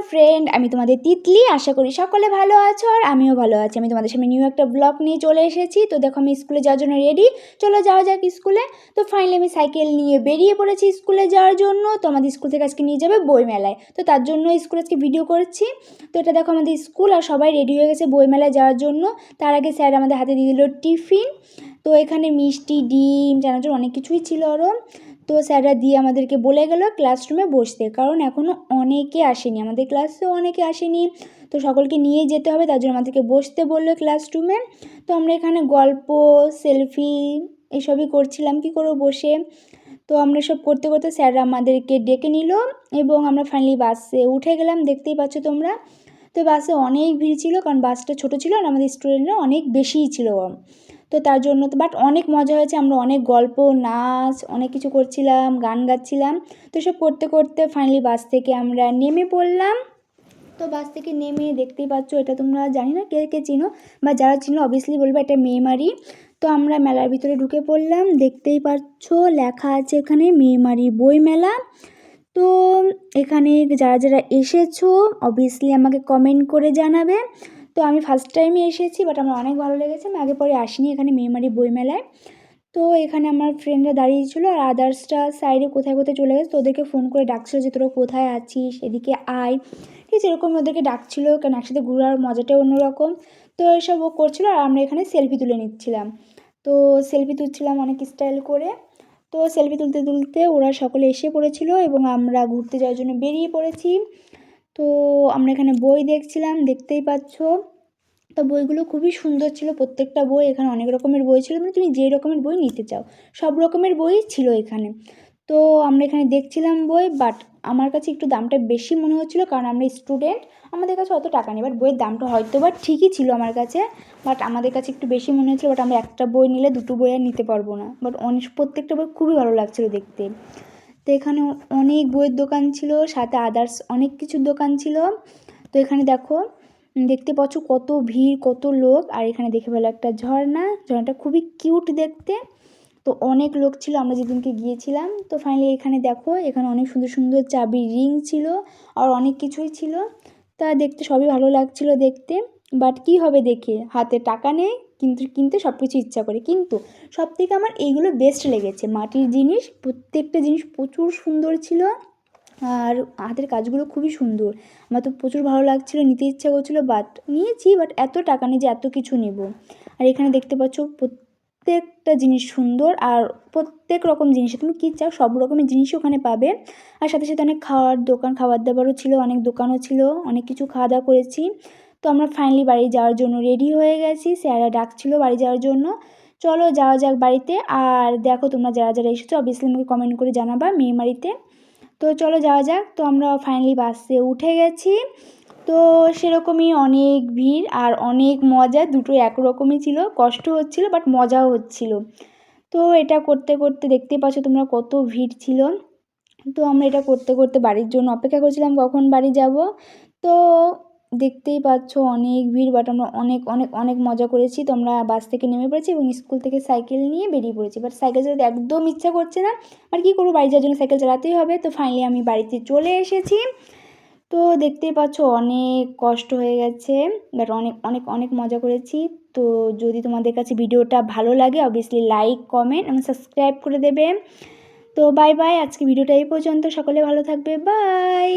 Friend, আমি তোমাদের তিতলি। আশা করি সকলে ভালো আছো আর আমিও ভালো আছি। আমি তোমাদের সামনে নিউ একটা ব্লগ নিয়ে চলে এসেছি। তো দেখো আমি স্কুলে যাওয়ার জন্য রেডি। চলো যাওয়া যাক স্কুলে। তো ফাইনালি আমি সাইকেল নিয়ে বেরিয়ে পড়েছি স্কুলে যাওয়ার জন্য। তো আমাদের স্কুল থেকে আজকে নিয়ে যাবে বইমেলায়। তো তার জন্য স্কুলে আজকে ভিডিও করছি। তো এটা দেখো আমাদের স্কুল আর সবাই রেডি হয়ে গেছে বইমেলায় যাওয়ার জন্য। তার আগে স্যার আমাদের হাতে দিয়ে দিল টিফিন। তো এখানে মিষ্টি, ডিম, চানাচুর অনেক কিছুই ছিল আরও। তো স্যাররা দিয়ে আমাদেরকে বলে গেল ক্লাসরুমে বসতে, কারণ এখনও অনেকে আসেনি, আমাদের ক্লাসেও অনেকে আসেনি। তো সকলকে নিয়ে যেতে হবে, তার জন্য আমাদেরকে বসতে বললো ক্লাসরুমে। তো আমরা এখানে গল্প, সেলফি এসবই করছিলাম, কী করবো বসে। তো আমরা সব করতে করতে স্যাররা আমাদেরকে ডেকে নিল এবং আমরা ফাইনালি বাসে উঠে গেলাম, দেখতেই পাচ্ছ তোমরা। তো বাসে অনেক ভিড় ছিল, কারণ বাসটা ছোটো ছিল আর আমাদের স্টুডেন্টরা অনেক বেশিই ছিল। তো তার জন্য তো বাট অনেক মজা হয়েছে, আমরা অনেক গল্প, নাচ, অনেক কিছু করছিলাম, গান গাচ্ছিলাম। তো সব করতে করতে ফাইনালি বাস থেকে আমরা নেমে পড়লাম। তো বাস থেকে নেমে দেখতেই পাচ্ছ, এটা তোমরা জানি না কে কে চিনো, বা যারা চিনো অবভিয়াসলি বলবে এটা মেমারি। তো আমরা মেলার ভিতরে ঢুকে পড়লাম, দেখতেই পাচ্ছ লেখা আছে এখানে মেমারি বই মেলা। তো এখানে যারা যারা এসেছো অবভিয়াসলি আমাকে কমেন্ট করে জানাবে। তো আমি ফার্স্ট টাইমে এসেছি, বাট আমার অনেক ভালো লেগেছে, আমি আগে পরে আসিনি এখানে মেমারি বইমেলায়। তো এখানে আমার ফ্রেন্ডরা দাঁড়িয়েছিলো আর আদার্সরা সাইডে কোথায় কোথায় চলে গেছে। তো ওদেরকে ফোন করে ডাকছিলো যে তোরা কোথায় আছিস, এদিকে আয়, ঠিক আছে, এরকম ওদেরকে ডাকছিলো, কারণ একসাথে ঘোরার মজাটাই অন্যরকম। তো এসব ও করছিলো আর আমরা এখানে সেলফি তুলে নিচ্ছিলাম। তো সেলফি তুলছিলাম অনেক স্টাইল করে। তো সেলফি তুলতে তুলতে ওরা সকলে এসে পড়েছিল এবং আমরা ঘুরতে যাওয়ার জন্য বেরিয়ে পড়েছি। তো আমরা এখানে বই দেখছিলাম, দেখতেই পাচ্ছ। তো বইগুলো খুবই সুন্দর ছিল, প্রত্যেকটা বই, এখানে অনেক রকমের বই ছিল, মানে তুমি যে রকমের বই নিতে চাও সব রকমের বই ছিল এখানে। তো আমরা এখানে দেখছিলাম বই, বাট আমার কাছে একটু দামটা বেশি মনে হচ্ছিলো, কারণ আমরা স্টুডেন্ট, আমাদের কাছে অত টাকা নেই। বাট বইয়ের দামটা হয়তো বা ঠিকই ছিল আমার কাছে, বাট আমাদের কাছে একটু বেশি মনে হচ্ছিলো। বাট আমরা একটা বই নিলে দুটো বই আর নিতে পারবো না, বাট প্রত্যেকটা বই খুবই ভালো লাগছিলো দেখতে। তো এখানে অনেক বইয়ের দোকান ছিল, সাথে আদার্স অনেক কিছুর দোকান ছিল। তো এখানে দেখো, দেখতে পাচ্ছ কত ভিড়, কত লোক। আর এখানে দেখে পেলো একটা ঝর্ণাটা খুবই কিউট দেখতে। তো অনেক লোক ছিল আমরা যেদিনকে গিয়েছিলাম। তো ফাইনালি এখানে দেখো, এখানে অনেক সুন্দর সুন্দর চাবির রিং ছিল আর অনেক কিছুই ছিল। তা দেখতে সবই ভালো লাগছিল দেখতে, বাট কী হবে, দেখে হাতে টাকা নেই, কিন্তু কিনতে সব কিছু ইচ্ছা করে। কিন্তু সব থেকে আমার এইগুলো বেস্ট লেগেছে, মাটির জিনিস, প্রত্যেকটা জিনিস প্রচুর সুন্দর ছিল আর হাতের কাজগুলো খুবই সুন্দর। আমার তো প্রচুর ভালো লাগছিলো, নিতে ইচ্ছা করছিলো, বাট নিয়েছি, বাট এত টাকা নেই যে এত কিছু নেব। আর এখানে দেখতে পাচ্ছ প্রত্যেকটা জিনিস সুন্দর, আর প্রত্যেক রকম জিনিস তুমি কী চাও সব রকমের জিনিসই ওখানে পাবে। আর সাথে সাথে অনেক খাওয়ার দোকান, খাবার দাবারও ছিল, অনেক দোকানও ছিল, অনেক কিছু খাওয়া দাওয়া করেছি। তো আমরা ফাইনালি বাড়ি যাওয়ার জন্য রেডি হয়ে গেছি, স্যাররা ডাকছিলো বাড়ি যাওয়ার জন্য। চলো যাওয়া যাক বাড়িতে। আর দেখো তোমরা যারা যারা এসেছো অবভিয়াসলি আমাকে কমেন্ট করে জানাবা মেমারিতে। তো চলো যাওয়া যাক। তো আমরা ফাইনালি বাসে উঠে গেছি। তো সেরকমই অনেক ভিড় আর অনেক মজা, দুটো একরকমই ছিল, কষ্ট হচ্ছিল বাট মজাও হচ্ছিল। তো এটা করতে করতে দেখতেই পাচ্ছ তোমরা কত ভিড় ছিল। তো আমরা এটা করতে করতে বাড়ির জন্য অপেক্ষা করছিলাম কখন বাড়ি যাব। তো দেখতেই পাচ্ছ অনেক ভিড়, বাট আমরা অনেক অনেক অনেক মজা করেছি। তো আমরা বাস থেকে নেমে পড়েছি এবং স্কুল থেকে সাইকেল নিয়ে বেরিয়ে পড়েছি, বাট সাইকেল চালাতে একদম ইচ্ছা করছে না, আর কী করবো, বাড়ি যাওয়ার জন্য সাইকেল চালাতেই হবে। তো ফাইনালি আমি বাড়িতে চলে এসেছি। তো দেখতেই পাচ্ছ অনেক কষ্ট হয়ে গেছে, বাট অনেক অনেক অনেক মজা করেছি। তো যদি তোমাদের কাছে ভিডিওটা ভালো লাগে অবভিয়াসলি লাইক, কমেন্ট এবং সাবস্ক্রাইব করে দেবে। তো বাই বাই, আজকে ভিডিওটা এই পর্যন্ত, সকলে ভালো থাকবে, বাই।